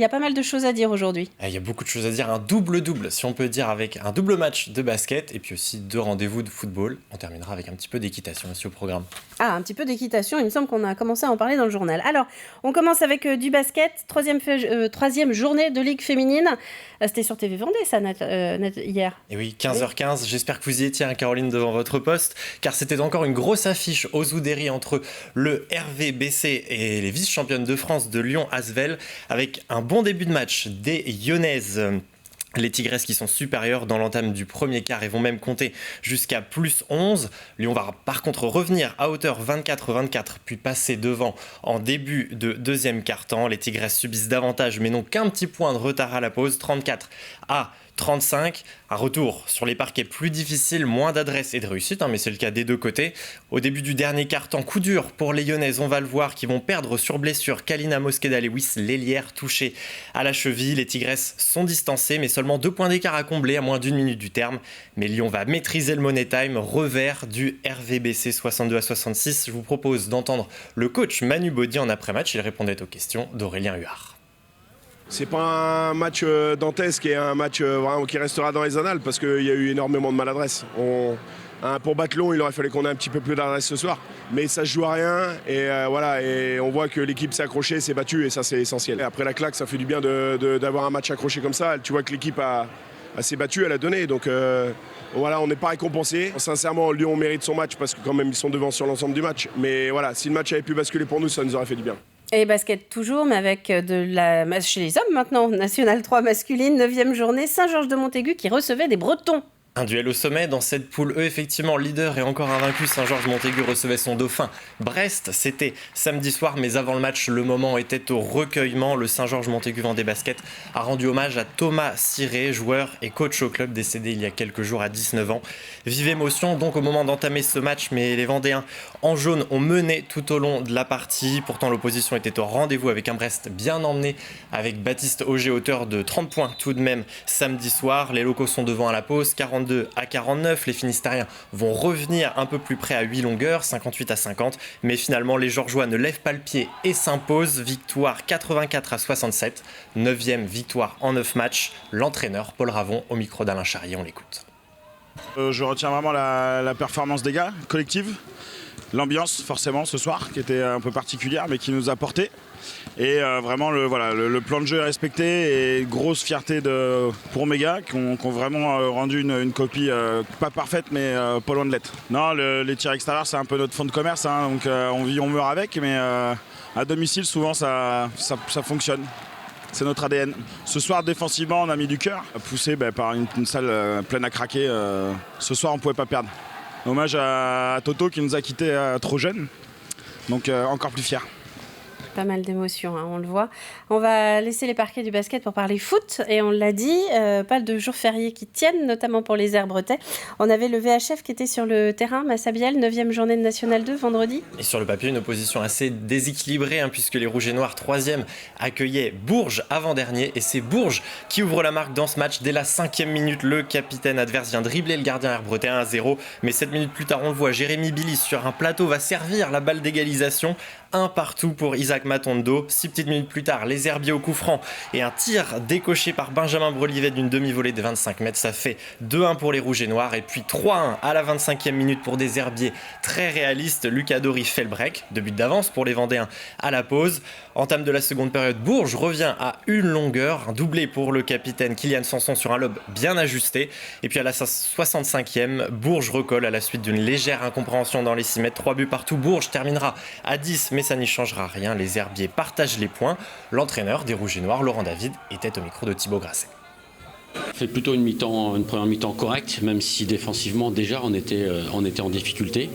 y a pas mal de choses à dire aujourd'hui. Il y a beaucoup de choses à dire, un double-double, si on peut dire, avec un double match de basket et puis aussi 2 rendez-vous de football. On terminera avec un petit peu d'équitation aussi au programme. Ah, un petit peu d'équitation, il me semble qu'on a commencé à en parler dans le journal. Alors, on commence avec du basket, troisième journée de Ligue féminine. C'était sur TV Vendée, ça, hier. Et oui, 15h15, j'espère que vous y étiez, Caroline, devant votre poste, car c'était encore une grosse affiche aux Oudéry entre le RVBC et les vice-championnes de France de Lyon-Asvel, avec un bon début de match des Lyonnaises. Les Tigresses qui sont supérieures dans l'entame du premier quart et vont même compter jusqu'à plus 11. Lyon va par contre revenir à hauteur 24-24 puis passer devant en début de deuxième quart-temps. Les Tigresses subissent davantage mais n'ont qu'un petit point de retard à la pause, 34-35. Un retour sur les parquets plus difficile, moins d'adresse et de réussite, mais c'est le cas des deux côtés. Au début du dernier quart-temps, coup dur pour les Lyonnaises, on va le voir, qui vont perdre sur blessure Kalina Mosqueda-Lewis, l'ailière touchée à la cheville. Les Tigresses sont distancées, mais seulement 2 points d'écart à combler à moins d'1 minute du terme. Mais Lyon va maîtriser le money time, revers du RVBC 62-66. Je vous propose d'entendre le coach Manu Baudy en après-match. Il répondait aux questions d'Aurélien Huard. C'est pas un match dantesque et un match vraiment qui restera dans les annales parce qu'il y a eu énormément de maladresse. Pour battre Lyon, il aurait fallu qu'on ait un petit peu plus d'adresse ce soir. Mais ça se joue à rien et et on voit que l'équipe s'est accrochée, s'est battue et ça c'est essentiel. Et après la claque, ça fait du bien d'avoir un match accroché comme ça. Tu vois que l'équipe s'est battue, elle a donné. Donc on n'est pas récompensé. Sincèrement, Lyon mérite son match parce que quand même ils sont devant sur l'ensemble du match. Mais voilà, si le match avait pu basculer pour nous, ça nous aurait fait du bien. Et basket toujours, mais avec chez les hommes maintenant, National 3 masculine, 9e journée, Saint-Georges-de-Montaigu qui recevait des Bretons. Un duel au sommet dans cette poule E, effectivement, leader et encore invaincu, Saint-Georges-Montaigu recevait son dauphin Brest. C'était samedi soir, mais avant le match, le moment était au recueillement. Le Saint-Georges-Montaigu Vendée Basket a rendu hommage à Thomas Ciré, joueur et coach au club, décédé il y a quelques jours à 19 ans. Vive émotion donc au moment d'entamer ce match, mais les Vendéens en jaune ont mené tout au long de la partie. Pourtant, l'opposition était au rendez-vous avec un Brest bien emmené, avec Baptiste Auger, auteur de 30 points tout de même samedi soir. Les locaux sont devant à la pause, 42-49, les Finistériens vont revenir un peu plus près à 8 longueurs, 58-50, mais finalement les Georgeois ne lèvent pas le pied et s'imposent, victoire 84-67, 9e victoire en 9 matchs, l'entraîneur Paul Ravon au micro d'Alain Charrier, on l'écoute. Je retiens vraiment la performance des gars, collective, l'ambiance forcément ce soir qui était un peu particulière mais qui nous a porté. Et vraiment le plan de jeu est respecté et grosse fierté pour mes gars qui ont vraiment rendu une copie pas parfaite mais pas loin de l'être. Non, les tirs extérieurs c'est un peu notre fond de commerce, donc on vit, on meurt avec, mais à domicile souvent ça fonctionne. C'est notre ADN. Ce soir, défensivement, on a mis du cœur, poussé par une salle pleine à craquer. Ce soir, on ne pouvait pas perdre. Hommage à Toto qui nous a quittés trop jeunes, donc encore plus fiers. Pas mal d'émotions, on le voit. On va laisser les parquets du basket pour parler foot. Et on l'a dit, pas de jours fériés qui tiennent, notamment pour les Airs-Bretais. On avait le VHF qui était sur le terrain, Massabielle, 9e journée de National 2, vendredi. Et sur le papier, une opposition assez déséquilibrée, puisque les Rouges et Noirs, 3e, accueillaient Bourges avant-dernier. Et c'est Bourges qui ouvre la marque dans ce match. Dès la 5e minute, le capitaine adverse vient dribbler le gardien Airs-Bretais 1-0. Mais 7 minutes plus tard, on le voit, Jérémy Billy sur un plateau va servir la balle d'égalisation. Un partout pour Isaac Matondo. 6 petites minutes plus tard, les Herbiers au coup franc et un tir décoché par Benjamin Brelivet d'une demi-volée de 25 mètres. Ça fait 2-1 pour les Rouges et Noirs et puis 3-1 à la 25e minute pour des Herbiers très réalistes. Lucas Dory fait le break. 2 buts d'avance pour les Vendéens à la pause. Entame de la seconde période, Bourges revient à une longueur. Un doublé pour le capitaine Kylian Sanson sur un lob bien ajusté. Et puis à la 65e, Bourges recolle à la suite d'une légère incompréhension dans les 6 mètres. 3 buts partout. Bourges terminera à 10, mais ça n'y changera rien. Les Herbiers partagent les points. L'entraîneur des Rouges et Noirs, Laurent David, était au micro de Thibaut Grasset. Fait plutôt une première mi-temps correcte, même si défensivement déjà on était en difficulté.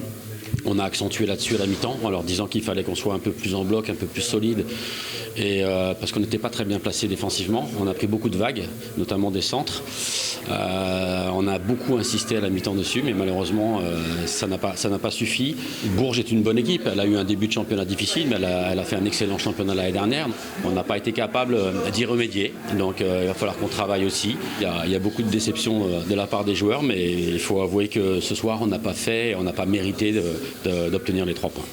On a accentué là-dessus à la mi-temps en leur disant qu'il fallait qu'on soit un peu plus en bloc, un peu plus solide. Et parce qu'on n'était pas très bien placé défensivement. On a pris beaucoup de vagues, notamment des centres. On a beaucoup insisté à la mi-temps dessus, mais malheureusement, ça n'a pas suffi. Bourges est une bonne équipe. Elle a eu un début de championnat difficile, mais elle a fait un excellent championnat l'année dernière. On n'a pas été capable d'y remédier. Donc il va falloir qu'on travaille aussi. Il y a beaucoup de déceptions de la part des joueurs, mais il faut avouer que ce soir, on n'a pas mérité d'obtenir les 3 points.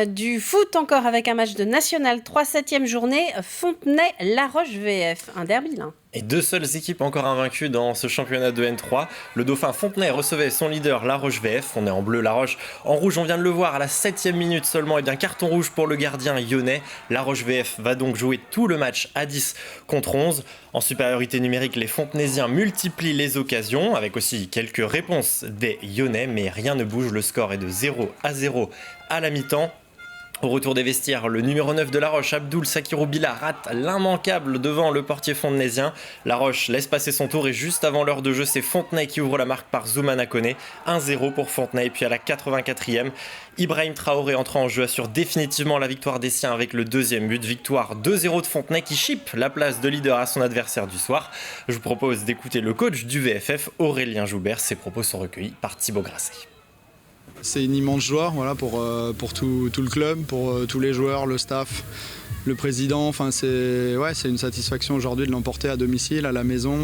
Du foot encore avec un match de National 3, 7e journée, Fontenay-La Roche VF, un derby là. Et 2 seules équipes encore invaincues dans ce championnat de N3. Le Dauphin Fontenay recevait son leader La Roche VF. On est en bleu, La Roche en rouge. On vient de le voir à la 7e minute seulement. Et bien carton rouge pour le gardien lyonnais. La Roche VF va donc jouer tout le match à 10 contre 11. En supériorité numérique, les Fontenaisiens multiplient les occasions avec aussi quelques réponses des Lyonnais. Mais rien ne bouge. Le score est de 0-0 à la mi-temps. Au retour des vestiaires, le numéro 9 de La Roche, Abdoul Sakirou Bila, rate l'immanquable devant le portier fontenaisien. La Roche laisse passer son tour et juste avant l'heure de jeu, c'est Fontenay qui ouvre la marque par Zoumana Koné. 1-0 pour Fontenay. Puis à la 84e, Ibrahim Traoré entrant en jeu assure définitivement la victoire des siens avec le 2e but. Victoire 2-0 de Fontenay qui chippe la place de leader à son adversaire du soir. Je vous propose d'écouter le coach du VFF, Aurélien Joubert. Ses propos sont recueillis par Thibaut Grasset. C'est une immense joie pour tout le club, pour tous les joueurs, le staff, le président. Enfin, c'est une satisfaction aujourd'hui de l'emporter à domicile, à la maison,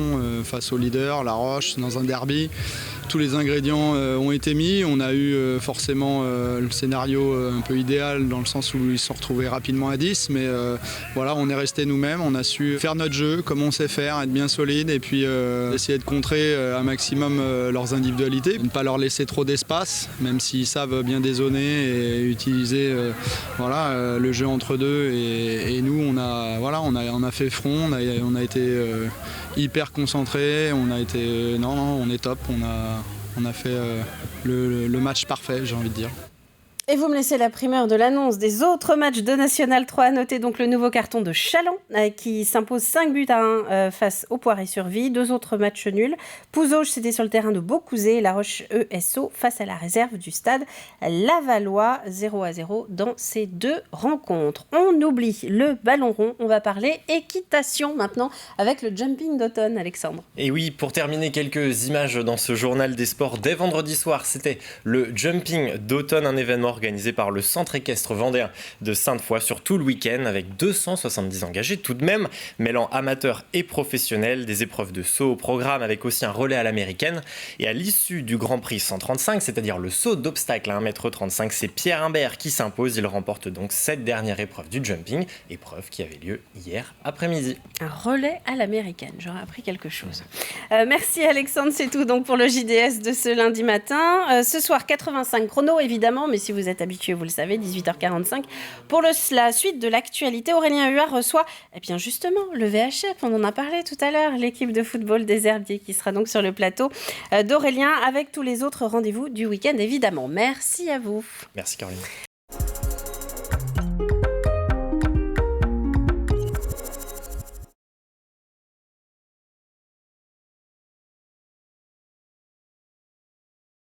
face au leader, La Roche, dans un derby. Tous les ingrédients ont été mis. On a eu forcément le scénario un peu idéal dans le sens où ils se sont retrouvés rapidement à 10. Mais on est resté nous-mêmes. On a su faire notre jeu comme on sait faire, être bien solide et puis essayer de contrer un maximum leurs individualités. Ne pas leur laisser trop d'espace, même s'ils savent bien dézoner et utiliser le jeu entre deux. Et nous, on a fait front, on a été hyper concentrés. On est top. On a fait le match parfait, j'ai envie de dire. Et vous me laissez la primeur de l'annonce des autres matchs de National 3. Notez donc le nouveau carton de Chalon qui s'impose 5-1 face au Poiré-sur-Vie. 2 autres matchs nuls. Pouzauges, c'était sur le terrain de Beaucouzé. La Roche ESO face à la réserve du stade Lavallois. 0-0 dans ces 2 rencontres. On oublie le ballon rond. On va parler équitation maintenant avec le jumping d'automne, Alexandre. Et oui, pour terminer, quelques images dans ce journal des sports. Dès vendredi soir, c'était le jumping d'automne, un événement organisé par le Centre équestre vendéen de Sainte-Foy sur tout le week-end avec 270 engagés tout de même, mêlant amateurs et professionnels, des épreuves de saut au programme avec aussi un relais à l'américaine. Et à l'issue du Grand Prix 135, c'est-à-dire le saut d'obstacle à 1,35 m, c'est Pierre Imbert qui s'impose. Il remporte donc cette dernière épreuve du jumping, épreuve qui avait lieu hier après-midi. Un relais à l'américaine, j'aurais appris quelque chose. Merci Alexandre, c'est tout donc pour le JDS de ce lundi matin. Ce soir, 85 chrono évidemment, mais si vous êtes habitué, vous le savez, 18h45. Pour la suite de l'actualité, Aurélien Huard reçoit justement le VHF, on en a parlé tout à l'heure, l'équipe de football des Herbiers qui sera donc sur le plateau d'Aurélien avec tous les autres rendez-vous du week-end évidemment. Merci à vous. Merci Caroline.